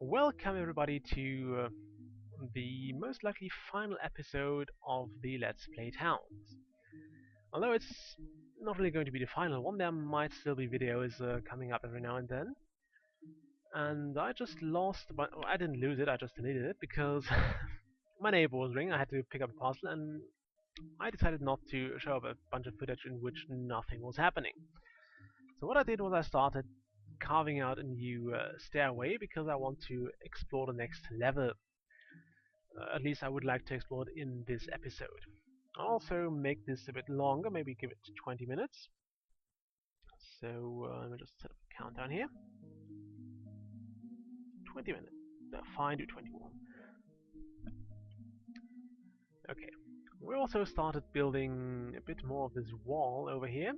Welcome everybody to the most likely final episode of the Let's Play Towns. Although it's not really going to be the final one, there might still be videos coming up every now and then. And I just lost, but well, I didn't lose it, I just deleted it because my neighbor was ringing, I had to pick up a parcel, and I decided not to show up a bunch of footage in which nothing was happening. So what I did was I started carving out a new stairway because I want to explore the next level. At least I would like to explore it in this episode. I'll also make this a bit longer, maybe give it 20 minutes. So let me just set up a countdown here. 20 minutes. No, fine, do 21. Okay. We also started building a bit more of this wall over here.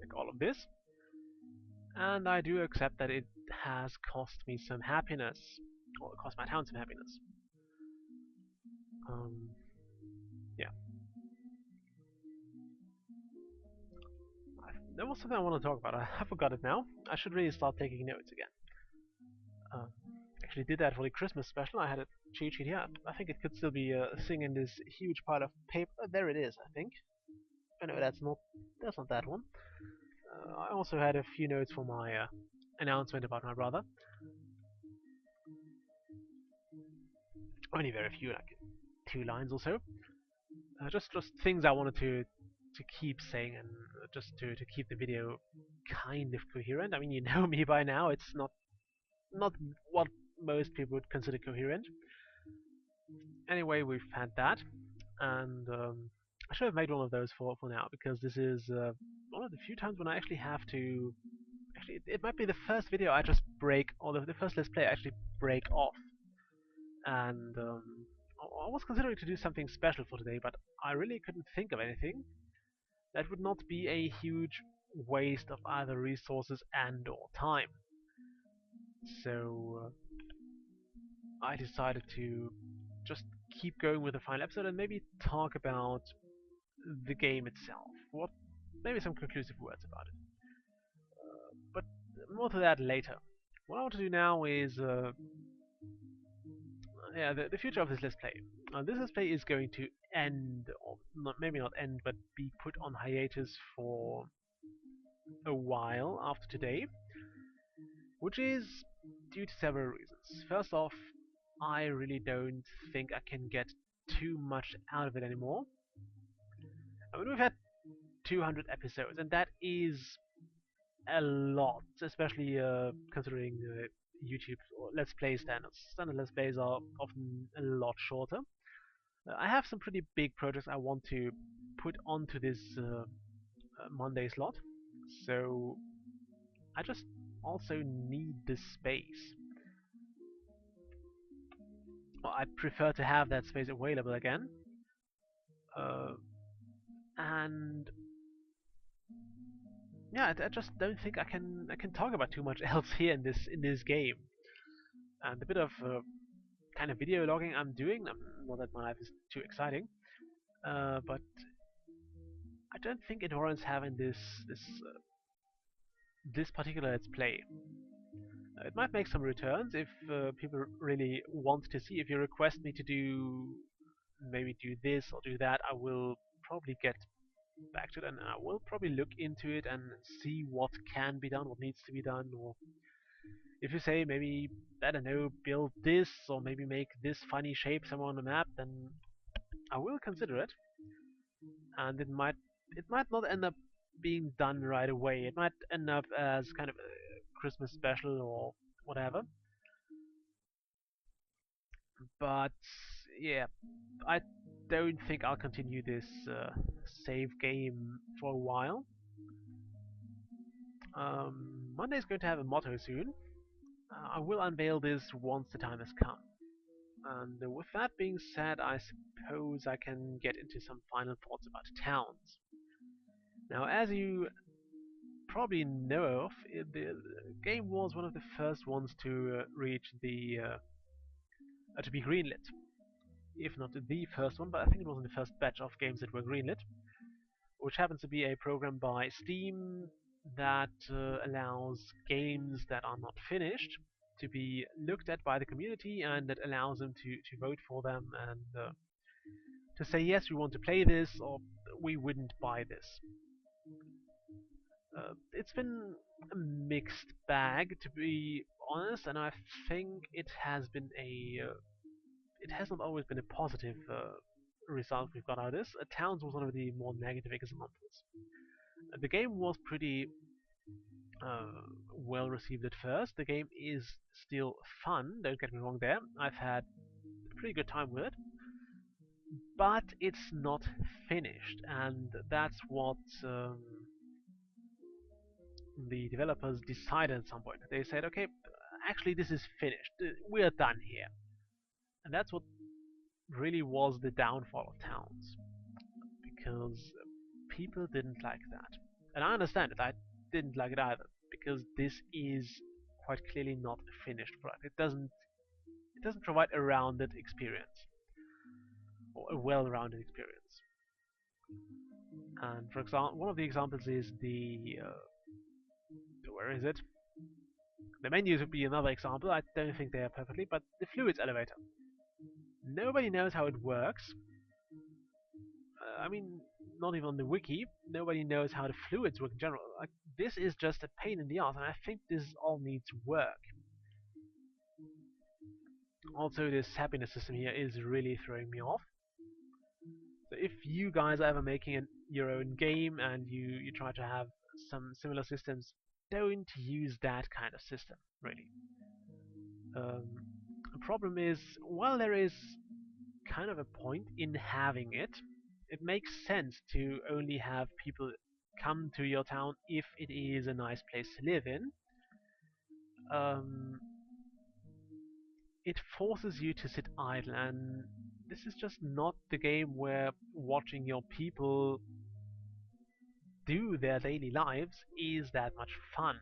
Like all of this. And I do accept that it has cost me some happiness. Or it cost my town some happiness. Um, yeah. There was something I want to talk about. I forgot it now. I should really start taking notes again. Uh, actually did that for the Christmas special. I had a cheat sheet here. I think it could still be a thing in this huge pile of paper. There it is, I think. Oh no, that's not that one. I also had a few notes for my announcement about my brother. Only very few, like 2 lines or so. Just things I wanted to keep saying and just to keep the video kind of coherent. I mean, you know me by now. It's not what most people would consider coherent. Anyway, we've had that, and I should have made one of those for now because this is one of the few times when I actually have to. Actually, it might be the first video I just break, or the first Let's Play I actually break off. And I was considering to do something special for today, but I really couldn't think of anything that would not be a huge waste of either resources and/or time. So I decided to just keep going with the final episode and maybe talk about the game itself. What, maybe some conclusive words about it. But more to that later. What I want to do now is, yeah, the future of this Let's Play. This Let's Play is going to end, or not, maybe not end, but be put on hiatus for a while after today, which is due to several reasons. First off, I really don't think I can get too much out of it anymore. I mean, we've had 200 episodes, and that is a lot, especially considering YouTube or Let's Play standards. Standard Let's Plays are often a lot shorter. I have some pretty big projects I want to put onto this Monday slot, so I just also need the space. Well, I prefer to have that space available again, uh, and yeah, I just don't think I can talk about too much else here in this game. And the bit of kind of video logging I'm doing, not that my life is too exciting, but I don't think it warrants having this particular Let's Play. It might make some returns if people really want to see. If you request me to maybe do this or do that, I will probably get back to it, and I will probably look into it and see what can be done, what needs to be done, or if you say maybe, I don't know, build this or maybe make this funny shape somewhere on the map, then I will consider it. And it might not end up being done right away. It might end up as kind of a Christmas special or whatever. But yeah, I don't think I'll continue this save game for a while. Monday's going to have a motto soon. I will unveil this once the time has come. And with that being said, I suppose I can get into some final thoughts about towns. Now, as you probably know of, the game was one of the first ones to reach to be greenlit. If not the first one, but I think it was in the first batch of games that were greenlit, which happens to be a program by Steam that allows games that are not finished to be looked at by the community, and that allows them to vote for them and to say yes, we want to play this, or we wouldn't buy this. It's been a mixed bag, to be honest, and I think it has not always been a positive result we've got out of this. Towns was one of the more negative examples. The game was pretty well received at first. The game is still fun, don't get me wrong there. I've had a pretty good time with it, but it's not finished, and that's what the developers decided at some point. They said, okay, actually this is finished. We're done here. And that's what really was the downfall of towns, because people didn't like that. And I understand it. I didn't like it either, because this is quite clearly not a finished product. It doesn't provide a rounded experience, or a well-rounded experience. And for example, one of the examples is the where is it? The menus would be another example. I don't think they are perfectly, but the fluids elevator. Nobody knows how it works. I mean, not even on the wiki. Nobody knows how the fluids work in general. Like, this is just a pain in the ass, and I think this all needs work. Also, this happiness system here is really throwing me off. So if you guys are ever making your own game and you try to have some similar systems, don't use that kind of system, really. The problem is, while there is kind of a point in having it, it makes sense to only have people come to your town if it is a nice place to live in. Um, it forces you to sit idle, and this is just not the game where watching your people do their daily lives is that much fun.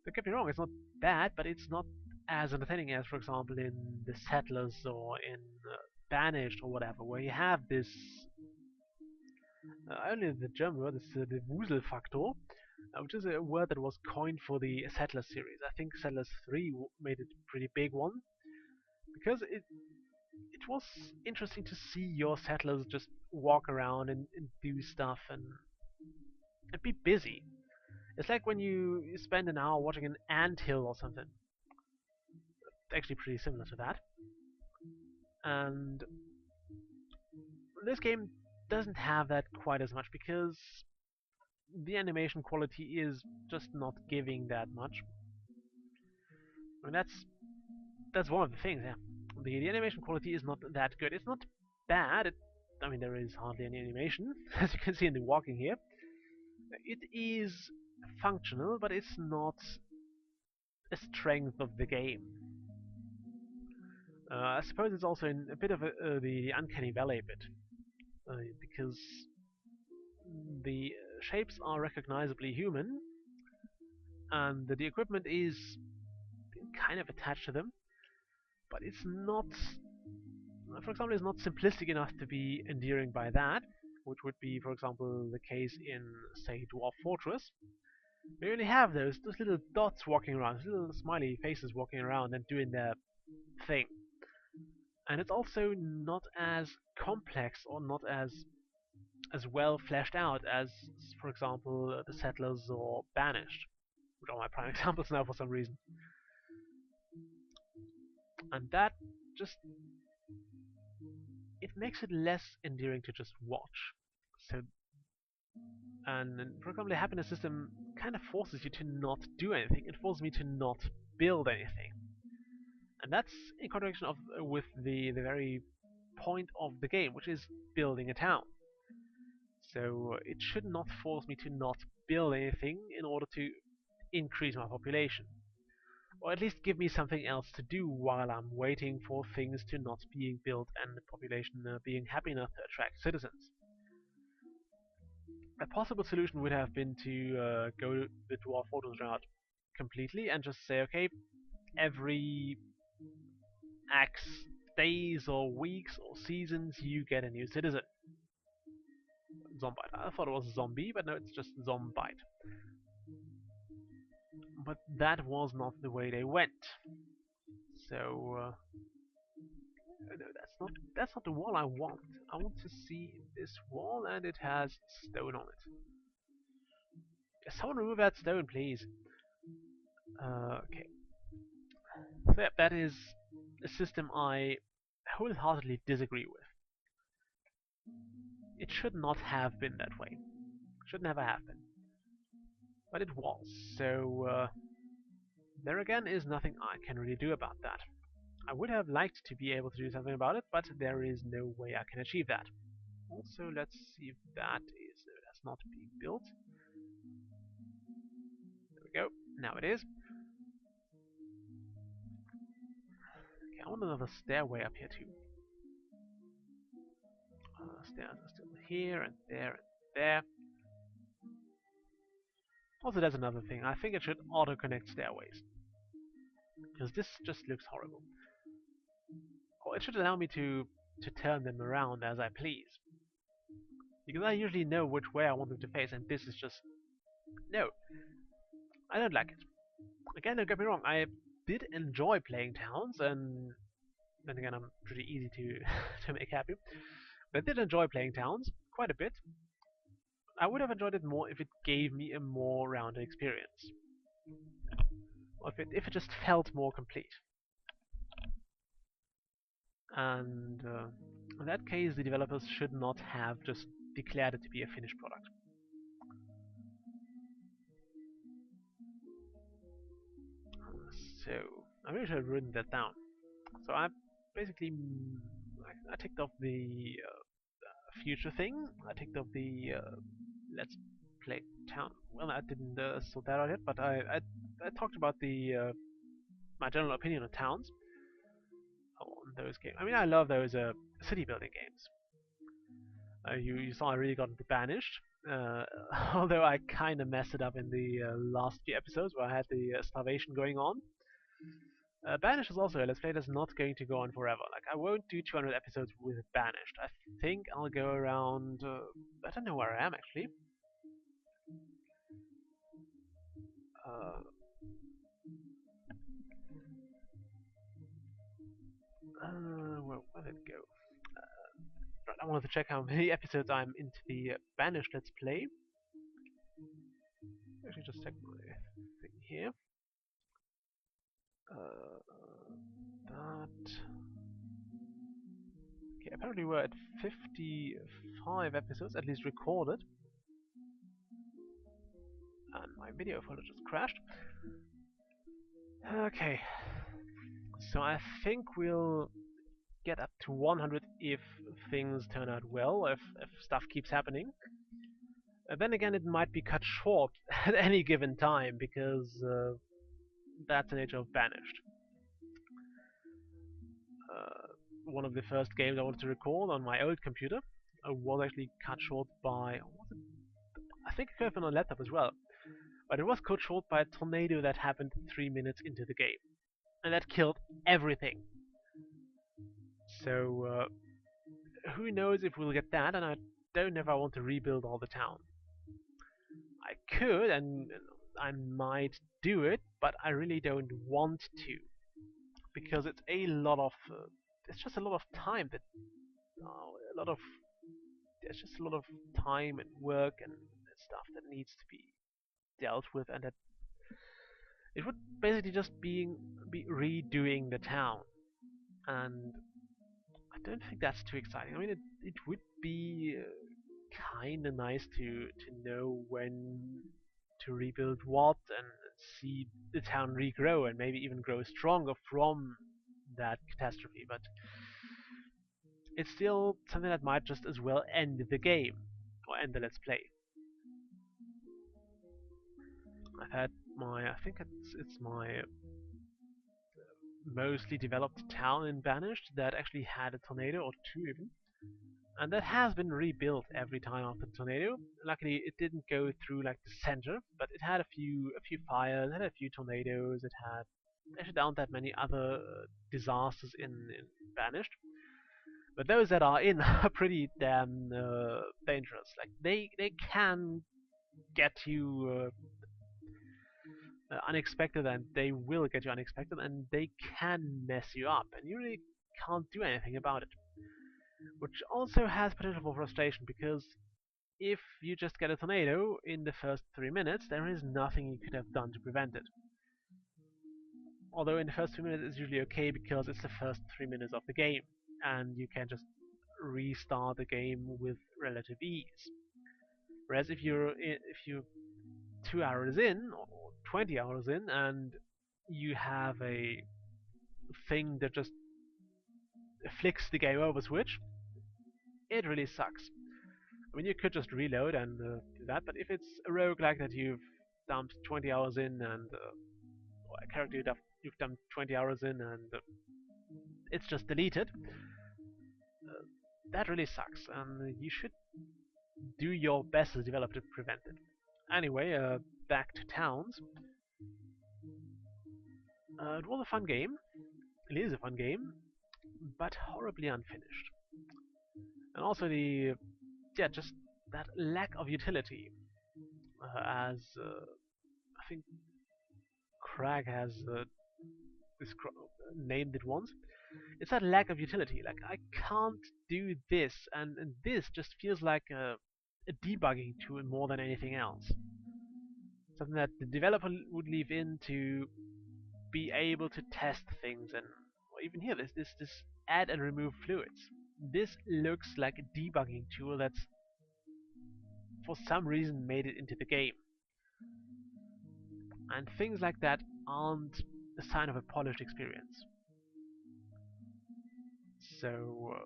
Don't get me wrong, it's not bad, but it's not as entertaining as, for example, in The Settlers or in Banished or whatever, where you have this only the German word is the Wuselfaktor, which is a word that was coined for the Settlers series. I think Settlers 3 made it a pretty big one, because it was interesting to see your settlers just walk around and do stuff and be busy. It's like when you spend an hour watching an anthill or something. It's actually pretty similar to that. And this game doesn't have that quite as much, because the animation quality is just not giving that much. I mean, that's one of the things. Yeah, the animation quality is not that good. It's not bad. I mean, there is hardly any animation, as you can see in the walking here. It is functional, but it's not a strength of the game. I suppose it's also in a bit of the uncanny valley bit, because the shapes are recognizably human, and the equipment is kind of attached to them, but it's not, for example, it's not simplistic enough to be endearing by that, which would be, for example, the case in, say, Dwarf Fortress. We only have those little dots walking around, those little smiley faces walking around and doing their thing. And it's also not as complex or not as well fleshed out as, for example, The Settlers or Banished, which are my prime examples now for some reason. And that just, it makes it less endearing to just watch. So, and for example, the happiness system kind of forces you to not do anything. It forces me to not build anything, and that's in contradiction with the very point of the game, which is building a town. So it should not force me to not build anything in order to increase my population, or at least give me something else to do while I'm waiting for things to not being built and the population being happy enough to attract citizens. A possible solution would have been to go the Dwarf Fortress route completely and just say, okay, every X days or weeks or seasons you get a new citizen. Zombite. I thought it was zombie, but no, it's just zombite. But that was not the way they went. So no, that's not the wall I want. I want to see this wall, and it has stone on it. Someone remove that stone, please. Okay. So yeah, that is a system I wholeheartedly disagree with. It should not have been that way. Should never have been. But it was. So there again is nothing I can really do about that. I would have liked to be able to do something about it, but there is no way I can achieve that. Also, let's see if that's not being built. There we go. Now it is. Okay, I want another stairway up here too. Stairs are still here and there and there. Also, there's another thing. I think it should auto-connect stairways, because this just looks horrible. Or it should allow me to turn them around as I please, because I usually know which way I want them to face, and this is just no. I don't like it. Again, don't get me wrong. I did enjoy playing towns, and then again, I'm pretty easy to to make happy. But I did enjoy playing towns quite a bit. I would have enjoyed it more if it gave me a more rounded experience, or if it just felt more complete. And in that case, the developers should not have just declared it to be a finished product. So I really should have written that down. So I basically I ticked off the future thing. I ticked off the let's play town. Well, I didn't sort that out yet, but I talked about the my general opinion on towns, on those games. I mean, I love those city building games. You saw I really got into Banished, although I kind of messed it up in the last few episodes where I had the starvation going on. Banished is also a let's play that's not going to go on forever. Like, I won't do 200 episodes with Banished. I think I'll go around. I don't know where I am actually. Where did it go? Right, I wanted to check how many episodes I'm into the Banished Let's Play. Actually, just check my thing here. That. Okay, apparently we're at 55 episodes, at least recorded. And my video folder just crashed. Okay. So I think we'll get up to 100 if things turn out well, if stuff keeps happening. Then again, it might be cut short at any given time, because that's the nature of Banished. One of the first games I wanted to record on my old computer was actually cut short by, I think it could have been on a laptop as well, but it was cut short by a tornado that happened 3 minutes into the game, and that killed everything. So who knows if we'll get that, and I don't know if I want to rebuild all the town. I could, and I might do it, but I really don't want to, because it's a lot of it's just a lot of time that there's just a lot of time and work and stuff that needs to be dealt with, and that it would basically just be redoing the town, and I don't think that's too exciting. I mean, it would be kind of nice to know when to rebuild what, and see the town regrow and maybe even grow stronger from that catastrophe, but it's still something that might just as well end the game or end the let's play. I've had I think it's my mostly developed town in Banished that actually had a tornado, or two even, and that has been rebuilt every time after the tornado. Luckily, it didn't go through like the center, but it had a few fires, it had a few tornadoes, it had actually aren't that many other disasters in Banished. But those that are in are pretty damn dangerous. Like they can get you unexpected, and they will get you unexpected, and they can mess you up, and you really can't do anything about it. Which also has potential for frustration, because if you just get a tornado in the first 3 minutes, there is nothing you could have done to prevent it. Although in the first 3 minutes it's usually okay because it's the first 3 minutes of the game, and you can just restart the game with relative ease. Whereas if you 2 hours in or 20 hours in and you have a thing that just flicks the game over switch, it really sucks. I mean, you could just reload and do that, but if it's a roguelike that you've dumped 20 hours in and or a character you've dumped 20 hours in and it's just deleted, uh, that really sucks, and you should do your best as a developer to prevent it. Anyway, back to Towns. It was a fun game. It is a fun game, but horribly unfinished. And also just that lack of utility, as I think Craig has named it once. It's that lack of utility. Like, I can't do this, and this just feels like a debugging tool more than anything else. Something that the developer would leave in to be able to test things, and or even here, this add and remove fluids. This looks like a debugging tool that's for some reason made it into the game, and things like that aren't a sign of a polished experience. So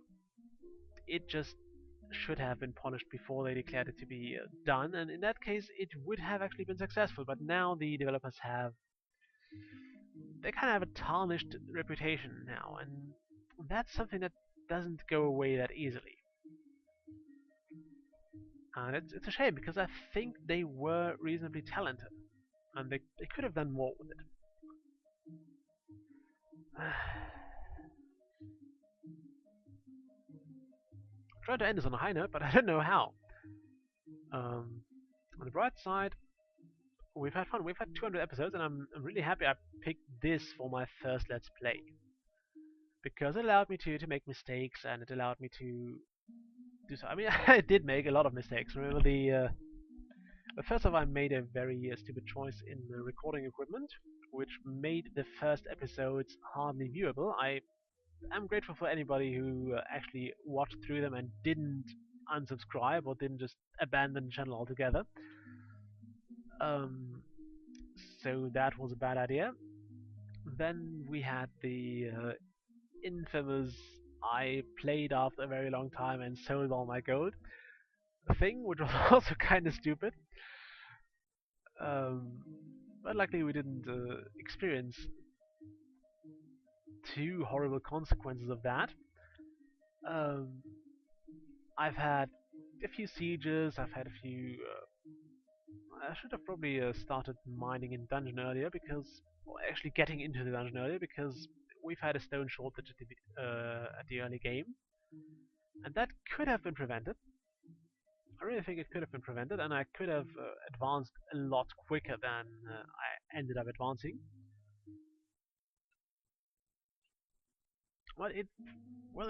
it just should have been polished before they declared it to be done, and in that case it would have actually been successful. But now the developers they kind of have a tarnished reputation now, and that's something that doesn't go away that easily. And it's a shame because I think they were reasonably talented, and they could have done more with it. I tried to end this on a high note, but I don't know how. Um, on the bright side, we've had fun. We've had 200 episodes, and I'm really happy I picked this for my first Let's Play, because it allowed me to make mistakes, and it allowed me to do so. I mean, I did make a lot of mistakes. Remember the first of all, I made a very stupid choice in the recording equipment, which made the first episodes hardly viewable. I am grateful for anybody who actually watched through them and didn't unsubscribe or didn't just abandon the channel altogether. Um, so that was a bad idea. Then we had the infamous I played after a very long time and sold all my gold thing, which was also kind of stupid. Um, but luckily we didn't experience too horrible consequences of that. Um, I've had a few sieges, I've had a few. I should have probably started mining in dungeon earlier because, or actually getting into the dungeon earlier because we've had a stone shortage at the early game, and that could have been prevented. I really think it could have been prevented, and I could have advanced a lot quicker than I ended up advancing. Well,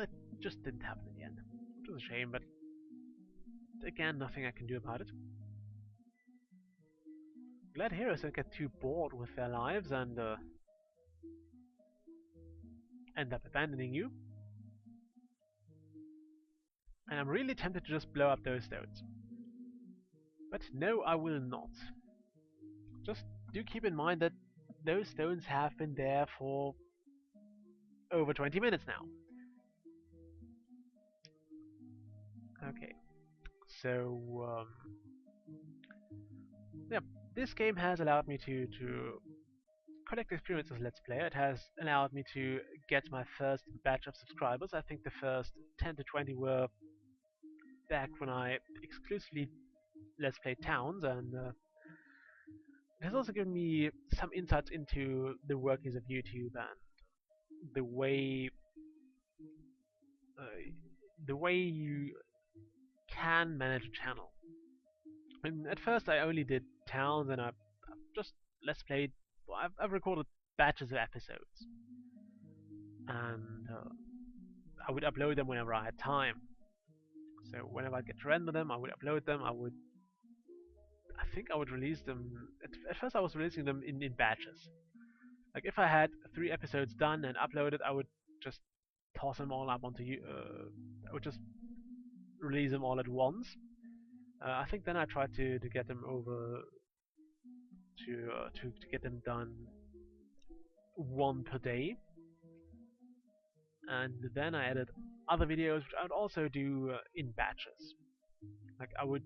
it just didn't happen in the end, which was a shame. But again, nothing I can do about it. Glad heroes don't get too bored with their lives and end up abandoning you. And I'm really tempted to just blow up those stones. But no, I will not. Just do keep in mind that those stones have been there for over 20 minutes now. Okay, so yeah, this game has allowed me to collect experience as Let's Player. It has allowed me to get my first batch of subscribers. I think the first 10 to 20 were back when I exclusively Let's Play Towns, and it has also given me some insights into the workings of YouTube and the way uh, the way you can manage a channel. And at first I only did Towns, and I just let's play. I've recorded batches of episodes, and I would upload them whenever I had time. So whenever I get to render them, I would upload them. I think I would release them. At first, I was releasing them in batches. Like if I had 3 episodes done and uploaded, I would just toss them all up onto you. I would just release them all at once. I think then I tried to get them over to get them done one per day, and then I added other videos which I would also do in batches. Like I would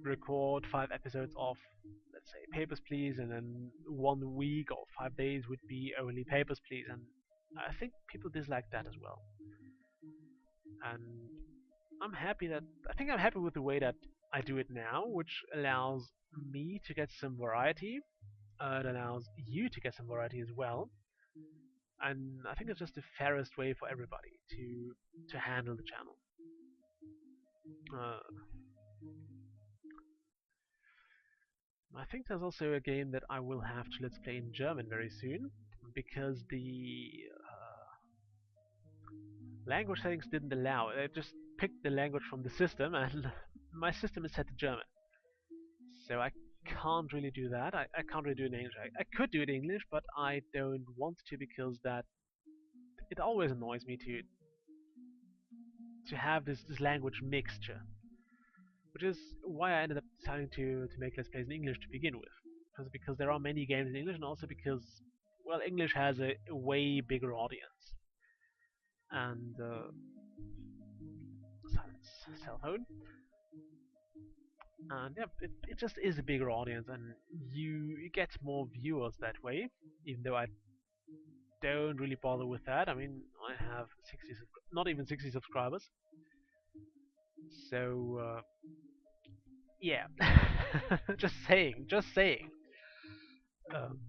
record 5 episodes of, let's say, Papers Please, and then 1 week or 5 days would be only Papers Please, and I think people dislike that as well. And I'm happy with the way that I do it now, which allows me to get some variety. It allows you to get some variety as well, and I think it's just the fairest way for everybody to handle the channel. Uh, I think there's also a game that I will have to let's play in German very soon because the language settings didn't allow it. It just picked the language from the system, and my system is set to German, so I can't really do that. I can't really do it in English. I could do it in English, but I don't want to because that it always annoys me to have this language mixture, which is why I ended up deciding to make Let's Plays in English to begin with. Because there are many games in English, and also because, well, English has a way bigger audience. And silence, cell phone. And yeah, it just is a bigger audience, and you get more viewers that way. Even though I don't really bother with that. I mean, I have 60, not even 60 subscribers. So yeah, just saying, just saying. Um,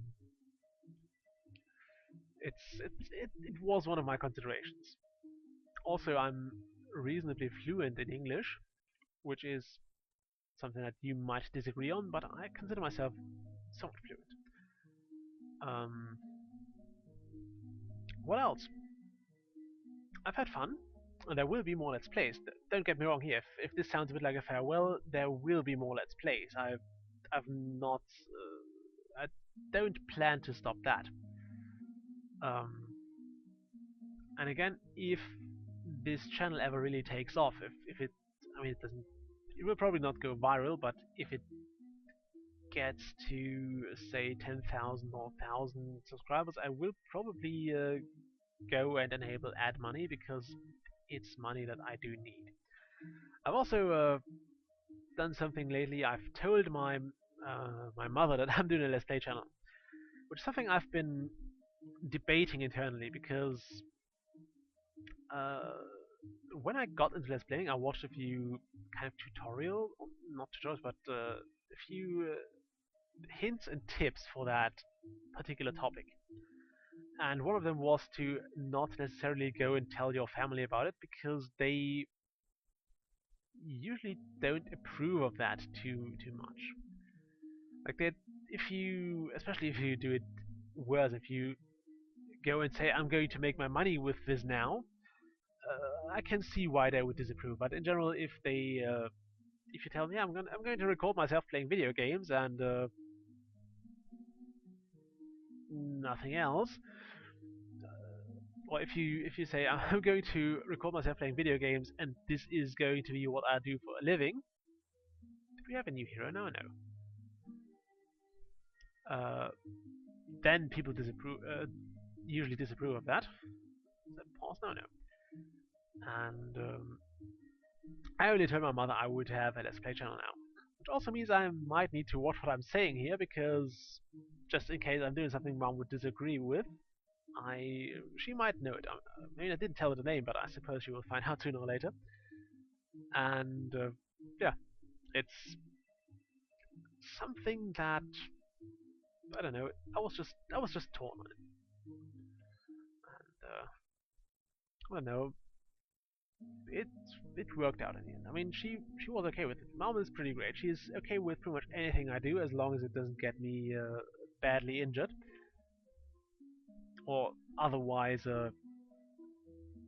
it was one of my considerations. Also, I'm reasonably fluent in English, which is something that you might disagree on, but I consider myself somewhat fluent. Um, what else? I've had fun. And there will be more Let's Plays. Don't get me wrong here. If this sounds a bit like a farewell, there will be more Let's Plays. I've not. I don't plan to stop that. Um, and again, if this channel ever really takes off, if it, I mean, it doesn't, it will probably not go viral, but if it gets to say 10,000 or 1,000 subscribers, I will probably go and enable ad money because it's money that I do need. I've also done something lately. I've told my mother that I'm doing a Let's Play channel, which is something I've been debating internally because uh, when I got into Let's Playing, I watched a few kind of not tutorials, but a few hints and tips for that particular topic. And one of them was to not necessarily go and tell your family about it because they usually don't approve of that too much. Like that, if you, especially if you do it worse, if you go and say I'm going to make my money with this now, I can see why they would disapprove. But in general, if you tell me I'm going to record myself playing video games and nothing else, or if you say I'm going to record myself playing video games and this is going to be what I do for a living, do we have a new hero? No, no. Uh, then people usually disapprove of that. Is that pause? No, no. And I only told my mother I would have a Let's Play channel now. Which also means I might need to watch what I'm saying here, because just in case I'm doing something mom would disagree with, she might know it. I mean, I didn't tell her the name, but I suppose she will find out sooner or later. And yeah, it's something that I don't know. I was just torn on it, and I don't know. it it worked out in the end. I mean, she was okay with it. Mom is pretty great. She's okay with pretty much anything I do as long as it doesn't get me badly injured or otherwise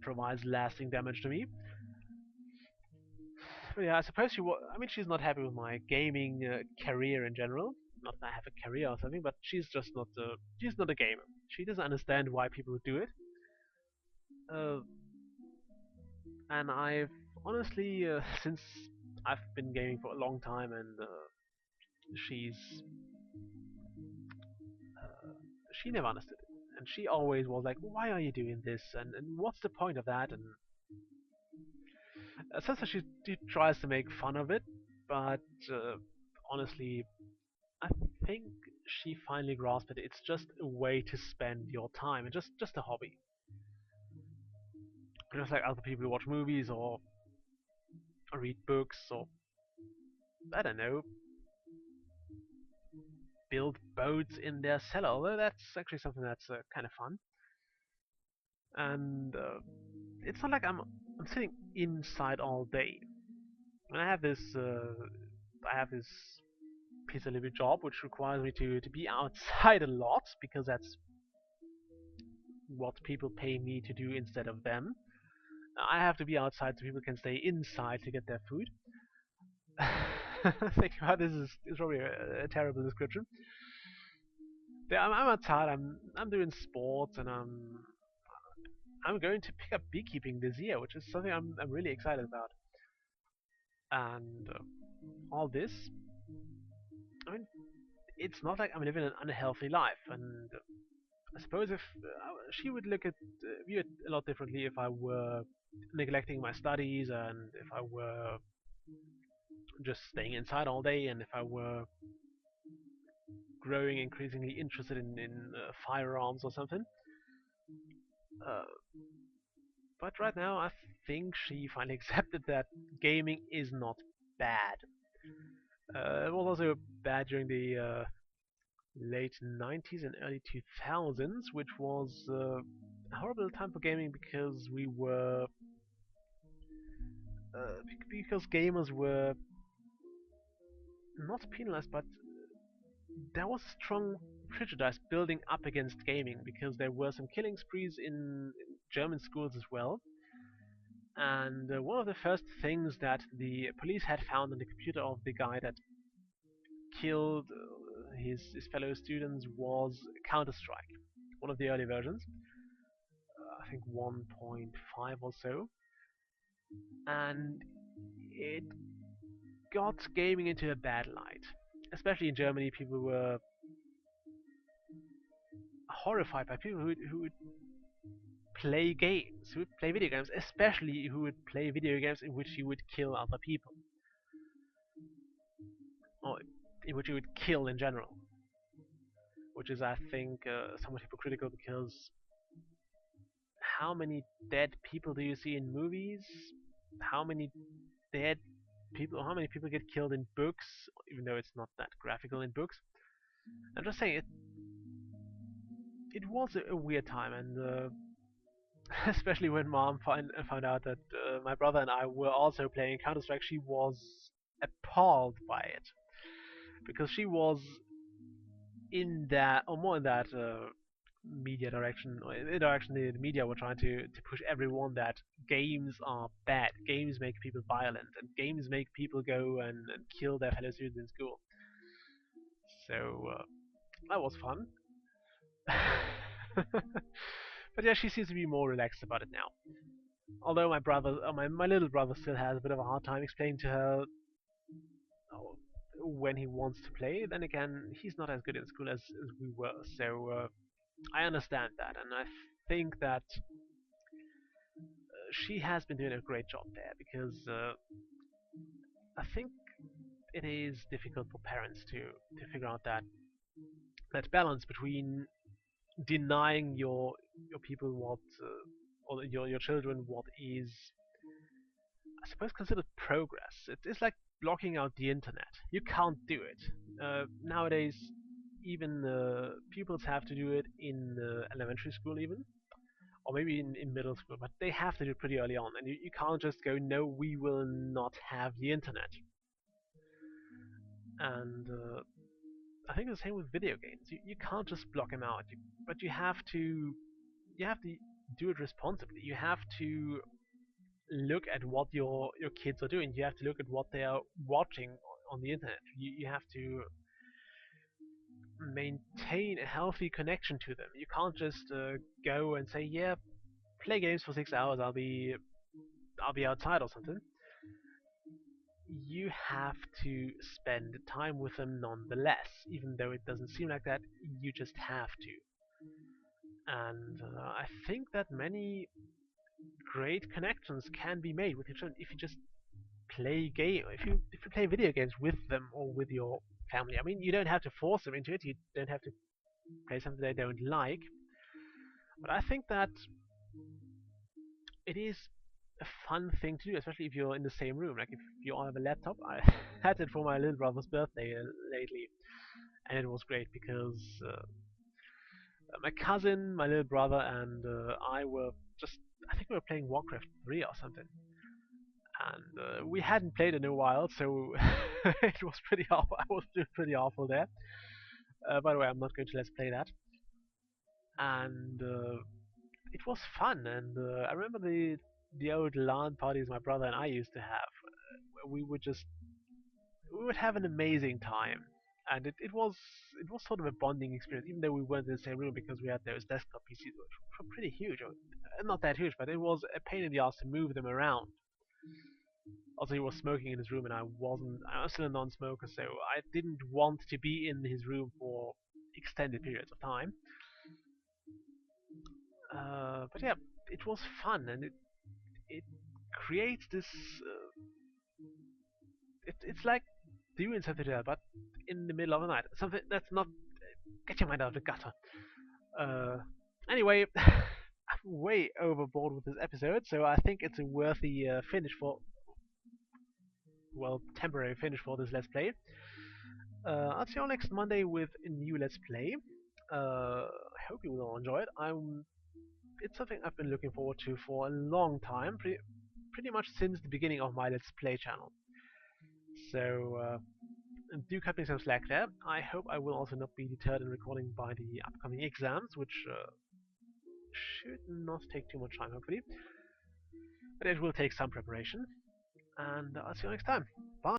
provides lasting damage to me. But yeah, I suppose I mean, she's not happy with my gaming career in general. Not that I have a career or something, but she's just not. She's not a gamer. She doesn't understand why people do it. Uh, and I've honestly, since I've been gaming for a long time, and she's uh, she never understood it, and she always was like, "Why are you doing this? And what's the point of that?" And sometimes she tries to make fun of it, but uh, honestly, I think she finally grasped it. It's just a way to spend your time, and just a hobby. Just like other people who watch movies or read books or I don't know, build boats in their cellar. Although that's actually something that's kind of fun. And it's not like I'm sitting inside all day. And I have this piece of living job which requires me to be outside a lot because that's what people pay me to do instead of them. I have to be outside so people can stay inside to get their food. Think about this is probably a terrible description. Yeah, I'm outside. I'm doing sports, and I'm going to pick up beekeeping this year, which is something I'm really excited about. And all this, I mean, it's not like I'm living an unhealthy life. And I suppose if she would view it a lot differently if I were neglecting my studies and if I were just staying inside all day and if I were growing increasingly interested in firearms or something. Uh, but right now, I think she finally accepted that gaming is not bad. It was also bad during the late 90s and early 2000s, which was a horrible time for gaming because because gamers were not penalized, but there was strong prejudice building up against gaming because there were some killing sprees in German schools as well. And one of the first things that the police had found on the computer of the guy that killed his fellow students was Counter Strike, one of the early versions, I think 1.5 or so, and it got gaming into a bad light. Especially in Germany, people were horrified by people who would play games, who would play video games, especially who would play video games in which you would kill other people, or in which you would kill in general, which is, I think, somewhat hypocritical because how many dead people do you see in movies? How many dead how many people get killed in books, even though it's not that graphical in books? I'm just saying it was a weird time, and especially when mom found out that my brother and I were also playing Counter Strike, she was appalled by it because she was in that, or more in that media direction, or in the direction the media were trying to push everyone that games are bad, games make people violent, and games make people go and kill their fellow students in school. So that was fun. But yeah, she seems to be more relaxed about it now. Although my little brother still has a bit of a hard time explaining to her when he wants to play. Then again, he's not as good in school as we were, so I understand that, and I think that she has been doing a great job there because I think it is difficult for parents to figure out that balance between denying your people what or your children what is, I suppose, considered progress. It's like blocking out the internet. You can't do it nowadays. Even pupils have to do it in elementary school even, or maybe in middle school, but they have to do it pretty early on, and you can't just go, no, we will not have the internet. And I think the same with video games. You can't just block them out, but you have to do it responsibly. You have to look at what your kids are doing. You have to look at what they are watching on the internet. You have to maintain a healthy connection to them. You can't just go and say, yeah, play games for 6 hours. I'll be outside or something. You have to spend time with them nonetheless, even though it doesn't seem like that. You just have to. And I think that many great connections can be made with your children if you just if you play video games with them or with your family. I mean, you don't have to force them into it. You don't have to play something they don't like. But I think that it is a fun thing to do, especially if you're in the same room. Like if you all have a laptop. I had it for my little brother's birthday lately, and it was great because my cousin, my little brother, and I were just. I think we were playing Warcraft 3 or something, and we hadn't played in a while, so it was pretty awful. I was doing pretty awful there. By the way, I'm not going to let's play that. And it was fun, and I remember the old LAN parties my brother and I used to have. Where we would have an amazing time, and it was sort of a bonding experience, even though we weren't in the same room because we had those desktop PCs, which were pretty huge. Not that huge, but it was a pain in the ass to move them around. Also, he was smoking in his room, and I wasn't. I was still a non-smoker, so I didn't want to be in his room for extended periods of time. But yeah, it was fun, and it creates this. It's like doing something like that, but in the middle of the night. Something that's not. Get your mind out of the gutter. Uh, anyway, I'm way overboard with this episode, so I think it's a worthy finish for. Well, temporary finish for this Let's Play. I'll see you all next Monday with a new Let's Play. I hope you will all enjoy it. It's something I've been looking forward to for a long time, pretty much since the beginning of my Let's Play channel. So do cut me some slack there. I hope I will also not be deterred in recording by the upcoming exams, which should not take too much time, hopefully. But it will take some preparation. And I'll see you next time. Bye!